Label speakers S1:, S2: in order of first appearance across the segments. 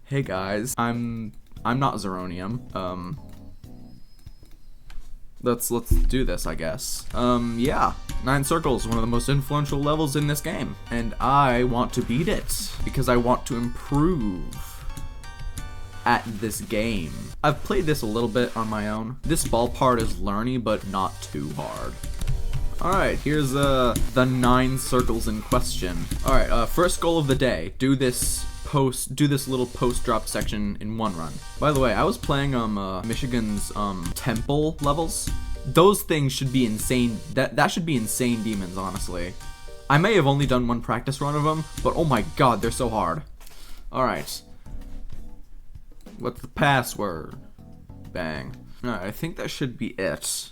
S1: Hey guys, I'm not Zeronium. Let's do this, I guess. Yeah. 9 Circles, one of the most influential levels in this game. And I want to beat it because I want to improve at this game. I've played this a little bit on my own. This ball part is learny, but not too hard. Alright, here's the 9 circles in question. Alright, first goal of the day. Do this little post drop section in one run. By the way, I was playing Michigan's temple levels. Those things should be insane. That should be insane demons, honestly. I may have only done one practice run of them, but oh my god, they're so hard. Alright. What's the password? Bang. Alright, I think that should be it.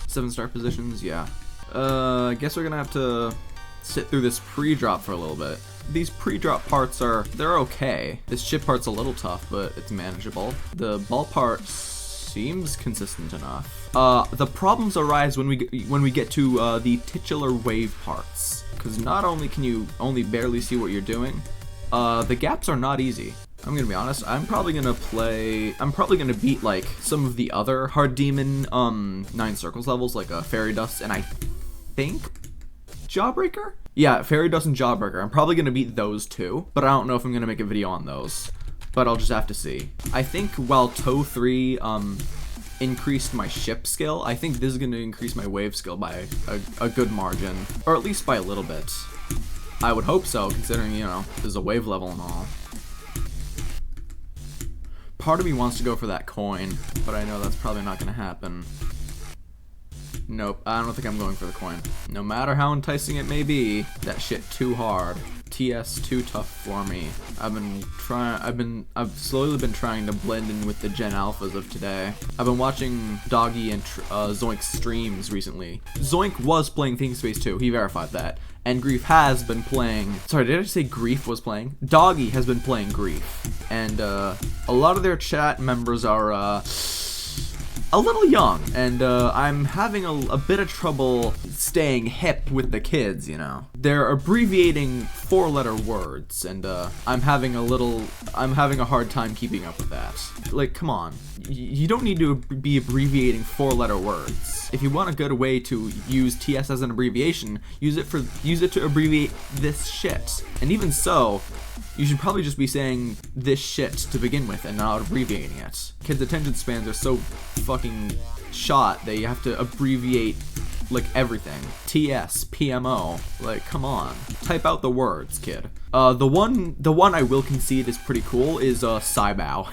S1: 7-star positions, yeah. I guess we're gonna have to sit through this pre-drop for a little bit. These pre-drop parts they're okay. This chip part's a little tough, but it's manageable. The ball part seems consistent enough. The problems arise when we get to the titular wave parts, because not only can you only barely see what you're doing, the gaps are not easy. I'm gonna be honest, I'm probably gonna beat like some of the other hard demon 9 circles levels, like Fairy Dust and I think Jawbreaker? Yeah, Fairy Dust and Jawbreaker. I'm probably gonna beat those two, but I don't know if I'm gonna make a video on those. But I'll just have to see. I think while Toe 3 increased my ship skill, I think this is gonna increase my wave skill by a good margin. Or at least by a little bit. I would hope so, considering, you know, there's a wave level and all. Part of me wants to go for that coin, but I know that's probably not gonna happen. Nope, I don't think I'm going for the coin. No matter how enticing it may be, that shit too hard. TS too tough for me. I've slowly been trying to blend in with the Gen Alphas of today. I've been watching Doggie and Zoink's streams recently. Zoink was playing Think Space 2, he verified that. And Grief has been playing, sorry, did I just say Grief was playing? Doggie has been playing Grief. And a lot of their chat members are a little young, and I'm having a bit of trouble staying hip with the kids, you know. They're abbreviating 4-letter words, and I'm having a hard time keeping up with that. Like, come on. You don't need to be abbreviating 4-letter words. If you want a good way to use TS as an abbreviation, use it to abbreviate this shit. And even so, you should probably just be saying this shit to begin with and not abbreviating it. Kids' attention spans are so fucking shot that you have to abbreviate like everything. TS, PMO, like come on. Type out the words, kid. The one I will concede is pretty cool is Saibao.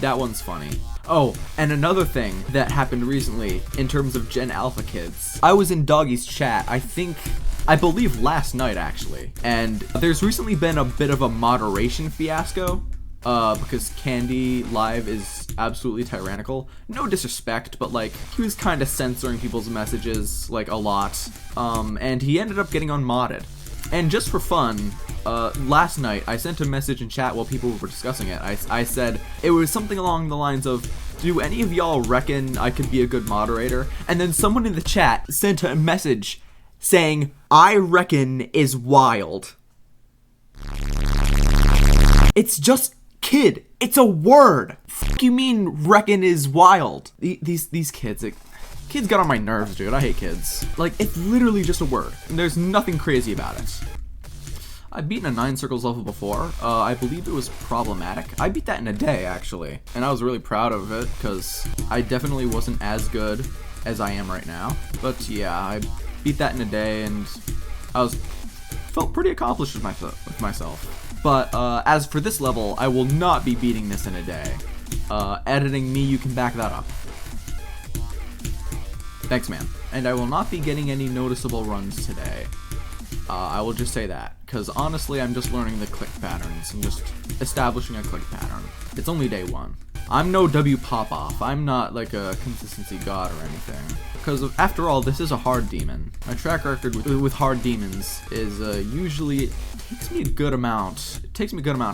S1: That one's funny. Oh, and another thing that happened recently in terms of Gen Alpha kids. I was in Doggie's chat, I believe last night actually, and there's recently been a bit of a moderation fiasco, because Candy Live is absolutely tyrannical. No disrespect, but like, he was kind of censoring people's messages, like, a lot, and he ended up getting unmodded. And just for fun, last night, I sent a message in chat while people were discussing it. I said, it was something along the lines of, do any of y'all reckon I could be a good moderator? And then someone in the chat sent a message saying, I reckon is wild. It's just kid. It's a word. Fuck you mean reckon is wild? These kids, kids got on my nerves, dude. I hate kids. Like, it's literally just a word. And there's nothing crazy about it. I've beaten a 9 circles level before. I believe it was problematic. I beat that in a day, actually. And I was really proud of it, because I definitely wasn't as good as I am right now. But yeah, I beat that in a day, and I felt pretty accomplished with myself. But as for this level, I will not be beating this in a day. Editing me, you can back that up. Thanks, man. And I will not be getting any noticeable runs today. I will just say that, because honestly, I'm just learning the click patterns. I'm just establishing a click pattern. It's only day 1. I'm no W pop-off. I'm not like a consistency god or anything. Because after all, this is a hard demon. My track record with hard demons is usually, it takes me a good amount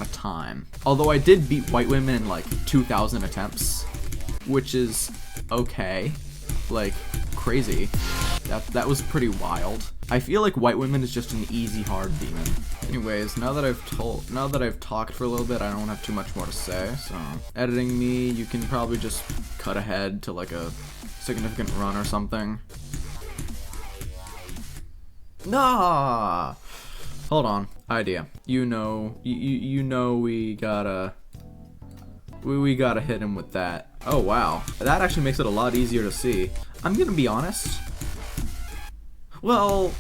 S1: of time. Although I did beat White Women in like 2,000 attempts, which is okay. Like, crazy. That was pretty wild. I feel like White Women is just an easy hard demon. Anyways, now that I've talked for a little bit, I don't have too much more to say. So editing me, you can probably just cut ahead to like a significant run or something. Nah. Hold on. Idea. You know we gotta hit him with that. Oh wow. That actually makes it a lot easier to see. I'm gonna be honest. Well,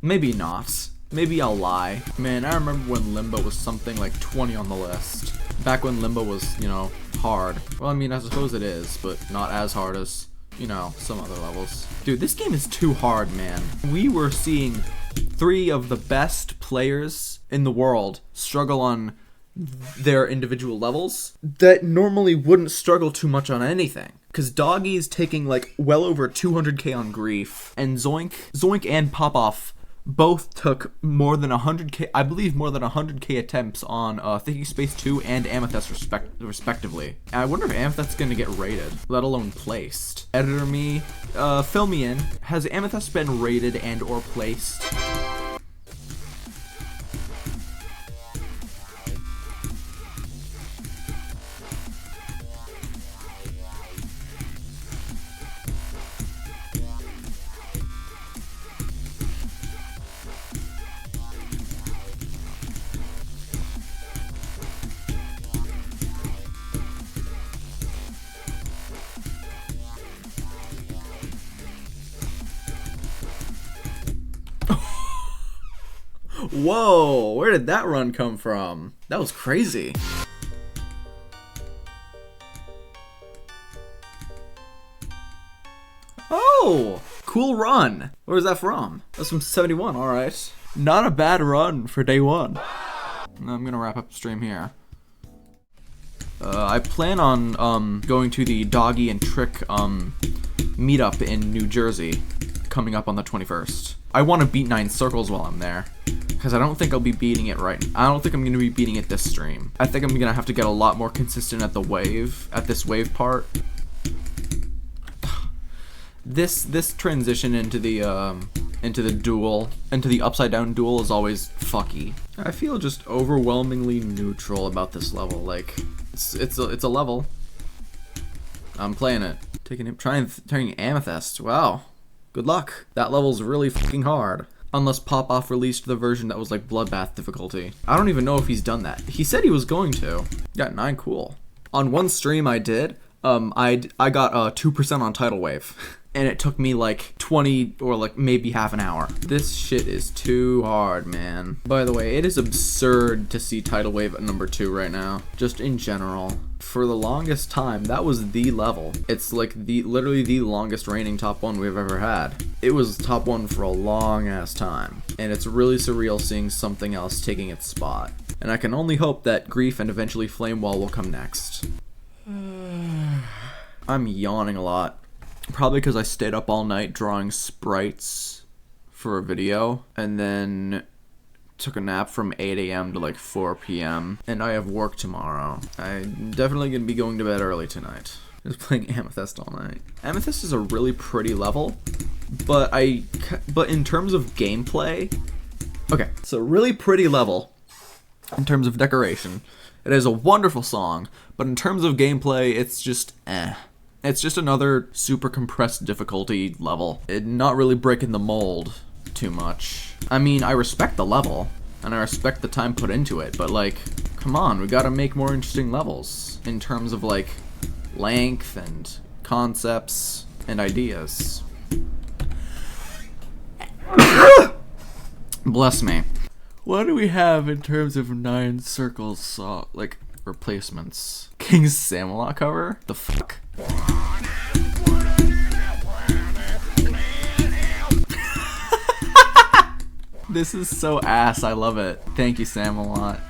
S1: maybe not. Maybe I'll lie. Man, I remember when Limbo was something like 20 on the list. Back when Limbo was, you know, hard. Well, I mean, I suppose it is, but not as hard as, you know, some other levels. Dude, this game is too hard, man. We were seeing 3 of the best players in the world struggle on their individual levels that normally wouldn't struggle too much on anything. Because Doggie is taking like well over 200k on grief, and Zoink and Popoff both took more than 100k, I believe more than 100k attempts on Thinking Space 2 and Amethyst respectively. And I wonder if Amethyst's gonna get rated, let alone placed. Editor me, fill me in. Has Amethyst been rated and or placed? Whoa, where did that run come from? That was crazy. Oh, cool run. Where's that from? That's from 71, alright. Not a bad run for day 1. I'm gonna wrap up the stream here. I plan on going to the Doggie and Trick meetup in New Jersey coming up on the 21st. I want to beat 9 circles while I'm there, because I don't think I'll be beating it right. I don't think I'm going to be beating it this stream. I think I'm going to have to get a lot more consistent at this wave part. This transition into the upside down duel is always fucky. I feel just overwhelmingly neutral about this level. Like, it's a level. I'm playing it. Turning Amethyst. Wow. Good luck. That level's really fucking hard. Unless Popoff released the version that was like Bloodbath difficulty. I don't even know if he's done that. He said he was going to. Got 9 cool. On one stream I did, I got 2% on Tidal Wave. And it took me like 20 or like maybe half an hour. This shit is too hard, man. By the way, it is absurd to see Tidal Wave at number 2 right now. Just in general. For the longest time, that was the level. It's like literally the longest reigning top 1 we've ever had. It was top 1 for a long ass time. And it's really surreal seeing something else taking its spot. And I can only hope that Grief and eventually Flame Wall will come next. I'm yawning a lot. Probably because I stayed up all night drawing sprites for a video, and then took a nap from 8 a.m. to like 4 p.m. And I have work tomorrow. I'm definitely going to be going to bed early tonight. Just playing Amethyst all night. Amethyst is a really pretty level, but in terms of gameplay, okay, it's a really pretty level in terms of decoration. It is a wonderful song, but in terms of gameplay, it's just eh. It's just another super compressed difficulty level. Not really breaking the mold too much. I mean, I respect the level, and I respect the time put into it, but like, come on, we gotta make more interesting levels in terms of like length and concepts and ideas. Bless me. What do we have in terms of 9 circles, like, replacements? King's Samalot cover? The fuck? This is so ass, I love it. Thank you, Samalot.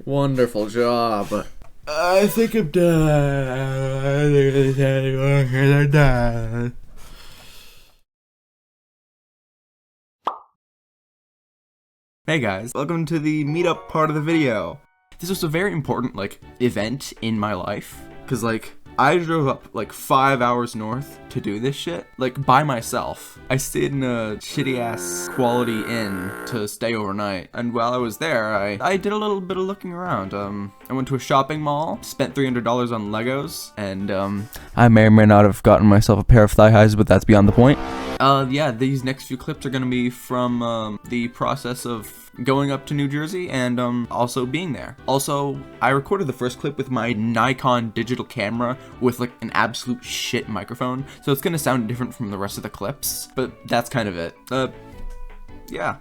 S1: Wonderful job. I think I'm done. Hey guys, welcome to the meetup part of the video. This was a very important, event in my life. Cause, I drove up, 5 hours north to do this shit, by myself. I stayed in a shitty-ass quality inn to stay overnight. And while I was there, I did a little bit of looking around. I went to a shopping mall, spent $300 on Legos, and, I may or may not have gotten myself a pair of thigh highs, but that's beyond the point. Yeah, these next few clips are gonna be from, the process of going up to New Jersey and, also being there. Also, I recorded the first clip with my Nikon digital camera with, an absolute shit microphone, so it's gonna sound different from the rest of the clips, but that's kind of it. Yeah.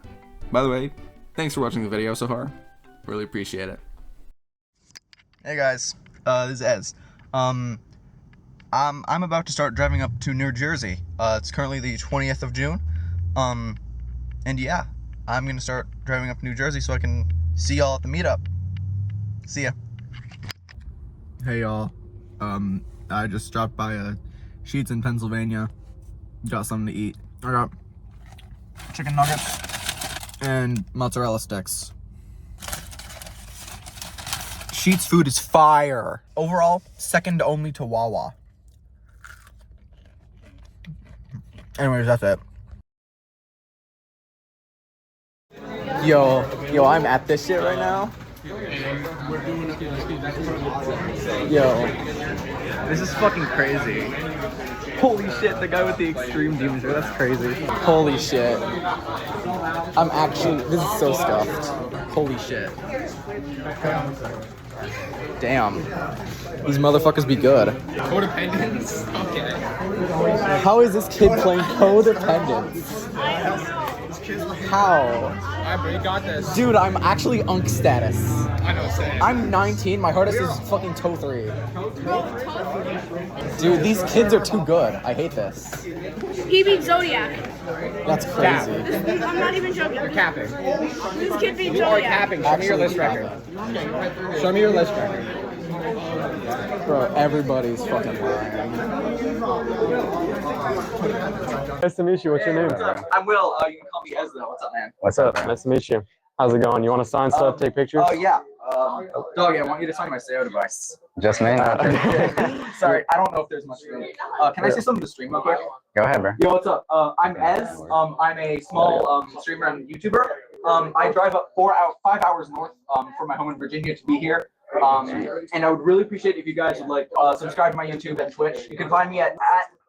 S1: By the way, thanks for watching the video so far. Really appreciate it.
S2: Hey guys, this is Ez. I'm about to start driving up to New Jersey. It's currently the 20th of June. And yeah, I'm gonna start driving up to New Jersey so I can see y'all at the meetup. See ya.
S1: Hey y'all. I just dropped by Sheetz in Pennsylvania. Got something to eat. I got chicken nuggets and mozzarella sticks.
S2: Sheetz food is fire. Overall, second only to Wawa. Anyways, that's it.
S1: Yo, I'm at this shit right now. Yo, this is fucking crazy. Holy shit, the guy with the extreme demon shirt, that's crazy. Holy shit. This is so stuffed. Holy shit. Damn. These motherfuckers be good.
S3: Codependence? Okay.
S1: How is this kid playing Codependence? How?
S3: Alright, bro, you got this.
S1: Dude, I'm actually Unk status.
S3: I know, same.
S1: I'm 19, my hardest is fucking toe 3. Dude, these kids are too good. I hate this.
S4: He beat Zodiac.
S1: That's crazy.
S4: I'm not even joking.
S3: You're capping.
S4: This kid beat
S3: You are
S4: Zodiac.
S3: capping. Show me your list record. Show me your list record.
S1: Bro, everybody's fucking lying.
S5: Nice to meet you. What's your name?
S2: I'm Will. You can call me Ez though. What's up, man?
S5: What's up? Nice to meet you. How's it going? You want to sign stuff, take pictures?
S2: Oh, yeah. Doggie, I want you to sign my SEO device.
S5: Just me?
S2: Sorry, I don't know if there's much room. Can I say something to stream real quick?
S5: Go ahead, bro.
S2: Yo, what's up? I'm Ez. I'm a small streamer and YouTuber. I drive up 5 hours north from my home in Virginia to be here. And I would really appreciate if you guys would subscribe to my YouTube and Twitch. You can find me at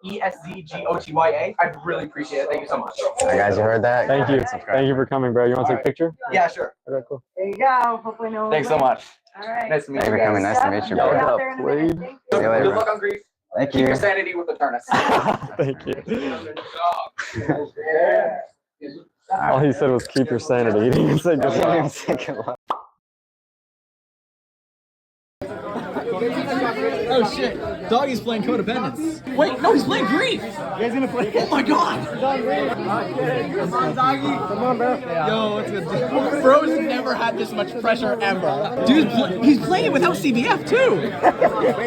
S2: ESZGOTYA. I'd really appreciate it. Thank you so much.
S5: All right, guys, you heard that? Thank you. Thank you for coming, bro. You want to take a picture?
S2: Yeah, sure.
S5: Okay, cool.
S4: There you go. Hopefully no one
S2: Thanks so much.
S4: All right.
S2: Nice to meet
S5: Thank
S2: you
S5: you for coming.
S2: guys.
S5: Nice to meet you, bro.
S4: Get out
S5: What's
S4: there
S5: up,
S4: in a minute.
S5: Wade?
S4: Thank
S5: See you later,
S2: Good
S5: bro.
S2: luck on grief.
S5: Thank
S2: Keep
S5: you.
S2: your sanity with the turnus.
S5: Thank you. All he said was keep your sanity. He didn't even say good luck.
S1: Oh shit, Doggie's playing Codependence. Wait, no, he's playing Grief. You guys gonna play? Oh my god. Come on, Doggie. Come on, bro. Yo, what's good? Bro's never had this much pressure ever. Dude, he's playing it without CBF too.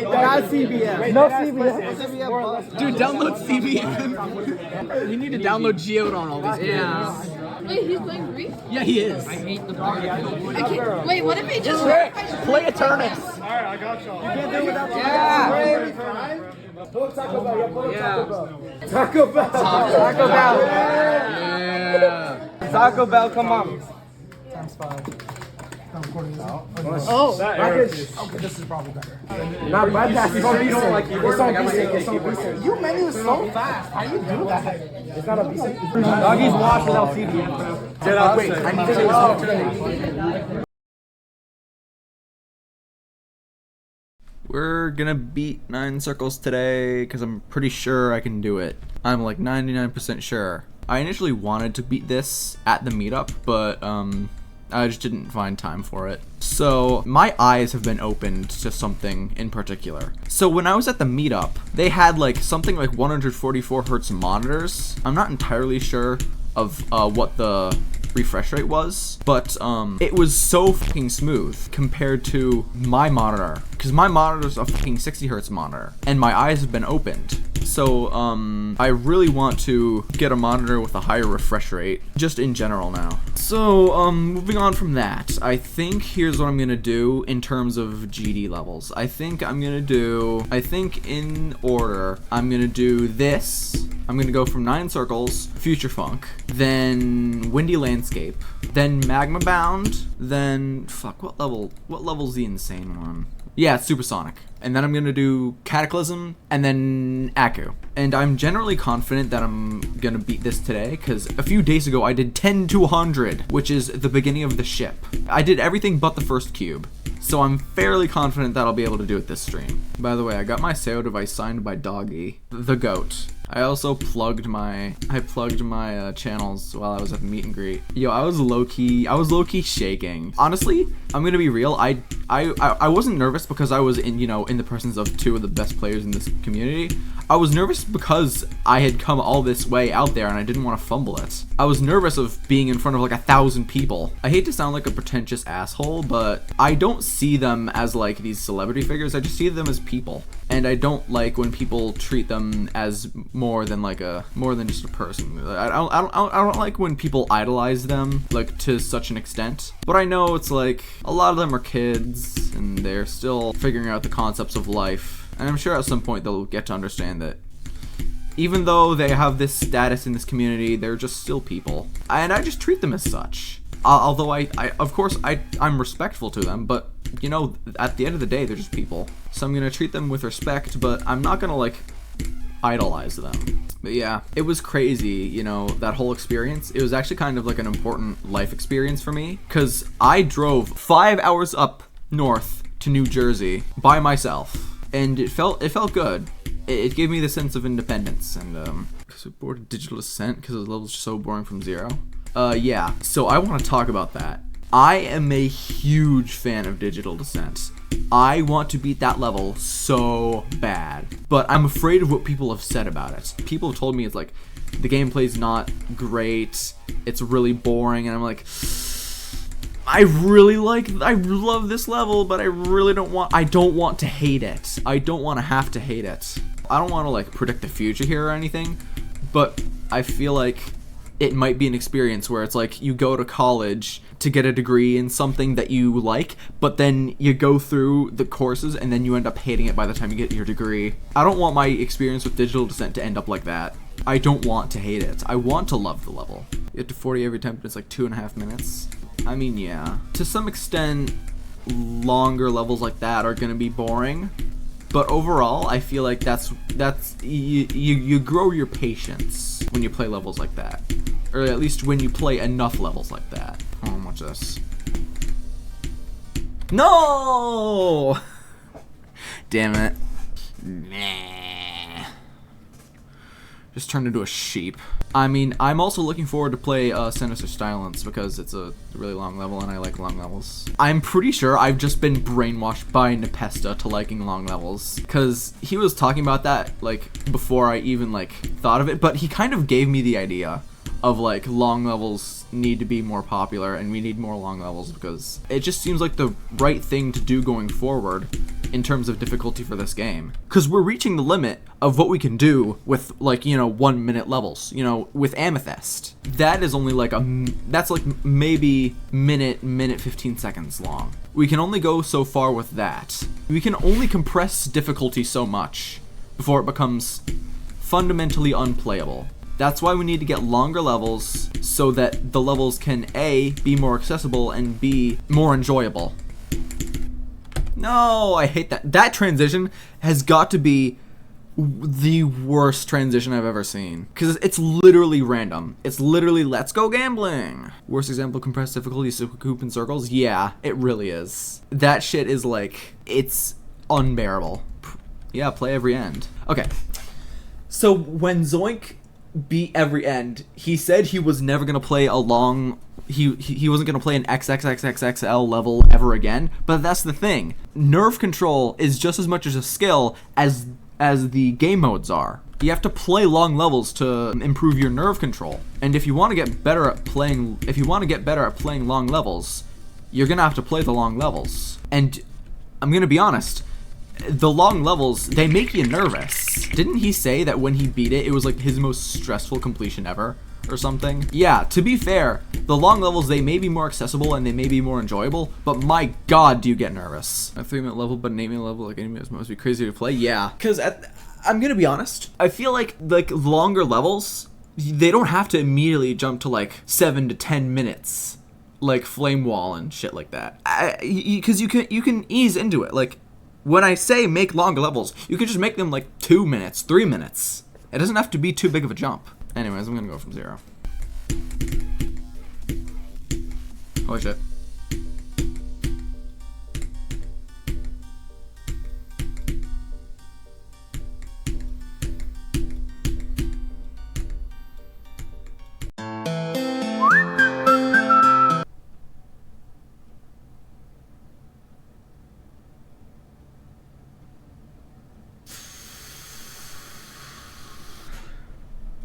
S6: Not CBM. No CBM.
S1: Dude, download CBF. We need to download Geode on all these games.
S4: Wait, he's playing Grief?
S1: Yeah, he is.
S4: Wait, what if he just...
S1: Play Eternus.
S6: Alright, I got y'all. You can't do it without Taco Bell. Taco Bell. Taco Bell.
S1: Yeah.
S6: Taco Bell, come on. Oh, okay, this is probably better. Not bypass. It's on BSync. It's on BSync. Your menu is so fast. How do you do that? It's not a BSync. Doggie's washed without CBM. Wait, I need to
S1: We're gonna beat 9 circles today because I'm pretty sure I can do it. I'm like 99% sure. I initially wanted to beat this at the meetup, but I just didn't find time for it. So my eyes have been opened to something in particular. So when I was at the meetup, they had like something like 144 hertz monitors. I'm not entirely sure of what the refresh rate was, but it was so fucking smooth compared to my monitor, because my monitor's a fucking 60 hertz monitor and my eyes have been opened. So I really want to get a monitor with a higher refresh rate, just in general now. So moving on from that, I think here's what I'm gonna do in terms of GD levels. I think in order, I'm gonna do this. I'm gonna go from 9 circles, Future Funk, then Windy Landscape, then Magma Bound, then fuck, what level's the insane one? Yeah, it's Supersonic. And then I'm gonna do Cataclysm, and then Aku. And I'm generally confident that I'm gonna beat this today, because a few days ago I did 10 to 100, which is the beginning of the ship. I did everything but the first cube. So I'm fairly confident that I'll be able to do it this stream. By the way, I got my SEO device signed by Doggie, the goat. I also plugged my channels while I was at the meet and greet. Yo, I was low key shaking. Honestly, I'm gonna be real. I wasn't nervous because I was in the presence of 2 of the best players in this community. I was nervous because I had come all this way out there and I didn't want to fumble it. I was nervous of being in front of like 1,000 people. I hate to sound like a pretentious asshole, but I don't see them as like these celebrity figures. I just see them as people. And I don't like when people treat them as more than just a person. I don't like when people idolize them like to such an extent. But I know it's like a lot of them are kids and they're still figuring out the concepts of life. And I'm sure at some point they'll get to understand that even though they have this status in this community, they're just still people. And I just treat them as such. Although of course I'm respectful to them, but at the end of the day, they're just people. So I'm gonna treat them with respect, but I'm not gonna like idolize them. But yeah, it was crazy, that whole experience. It was actually kind of like an important life experience for me, because I drove 5 hours up north to New Jersey by myself. And it felt good. It gave me the sense of independence, and because I bored of Digital Descent because the level's so boring from 0. Yeah. So I want to talk about that. I am a huge fan of Digital Descent. I want to beat that level so bad, but I'm afraid of what people have said about it. People have told me it's like the gameplay's not great. It's really boring, and I'm like, I love this level, but I don't want to hate it. I don't want to have to hate it. I don't want to like predict the future here or anything, but I feel like it might be an experience where it's like you go to college to get a degree in something that you like, but then you go through the courses and then you end up hating it by the time you get your degree. I don't want my experience with Digital Descent to end up like that. I don't want to hate it. I want to love the level. You get to 40 every time, but it's like 2.5 minutes. I mean, yeah. To some extent, longer levels like that are gonna be boring, but overall, I feel like that's you grow your patience when you play levels like that, or at least when you play enough levels like that. Oh, watch this. No! Damn it. Nah. Just turned into a sheep. I mean, I'm also looking forward to play Sinister Silence because it's a really long level and I like long levels. I'm pretty sure I've just been brainwashed by Nepesta to liking long levels, because he was talking about that like before I even like thought of it, but he kind of gave me the idea of like long levels need to be more popular and we need more long levels because it just seems like the right thing to do going forward in terms of difficulty for this game, because we're reaching the limit of what we can do with like 1 minute levels. With Amethyst, that is only like that's like maybe minute 15 seconds long. We can only go so far with that. We can only compress difficulty so much before it becomes fundamentally unplayable. That's why we need to get longer levels so that the levels can A, be more accessible, and B, more enjoyable. No, I hate that. That transition has got to be the worst transition I've ever seen, because it's literally random. It's literally let's go gambling. Worst example, compressed difficulty, hoop in circles. Yeah, it really is. That shit is like, it's unbearable. Yeah, play every end. Okay, so when Zoink beat every end, he said he was never gonna play a long he wasn't gonna play an XXXXXL level ever again. But that's the thing, nerve control is just as much as a skill as the game modes are. You have to play long levels to improve your nerve control. And if you want to get better at playing long levels, you're gonna have to play the long levels. And I'm gonna be honest, the long levels, they make you nervous. Didn't he say that when he beat it, it was like his most stressful completion ever? Or something? Yeah, to be fair, the long levels, they may be more accessible and they may be more enjoyable, but my god, do you get nervous. A 3-minute level, but an 8-minute level, like enemies must be crazy to play? Yeah. Because I'm gonna be honest, I feel like longer levels, they don't have to immediately jump to like 7 to 10 minutes, like Flame Wall and shit like that. Because you can ease into it. Like, when I say make longer levels, you can just make them like 2 minutes, 3 minutes. It doesn't have to be too big of a jump. Anyways, I'm gonna go from 0. Holy shit.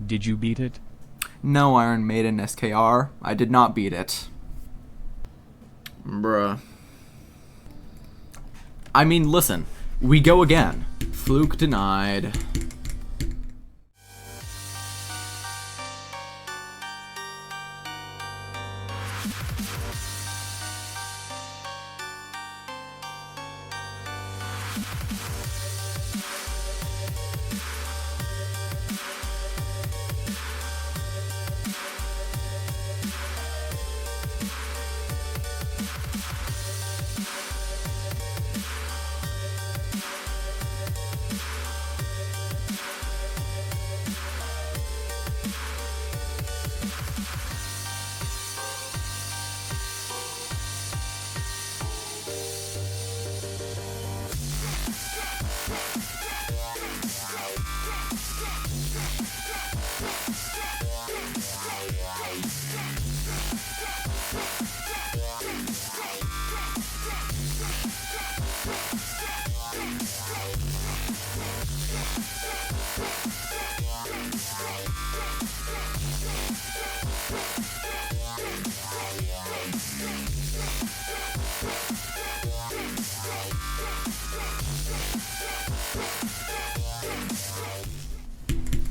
S7: Did you beat it?
S1: No, Iron Maiden SKR. I did not beat it. Bruh. I mean, listen. We go again. Fluke denied.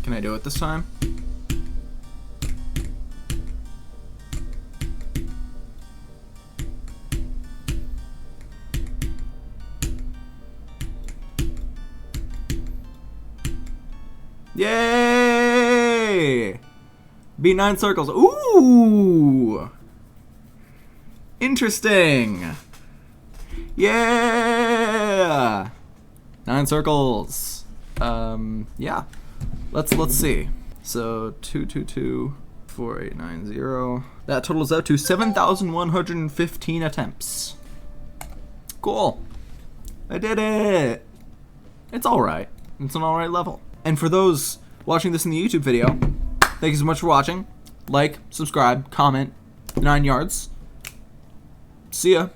S1: Can I do it this time? Yay! Beat 9 circles. Ooh! Interesting. Yeah! 9 circles. Yeah. Let's see. So 222 4890. That totals out to 7,115 attempts. Cool. I did it. It's alright. It's an alright level. And for those watching this in the YouTube video, thank you so much for watching. Like, subscribe, comment, 9 yards. See ya.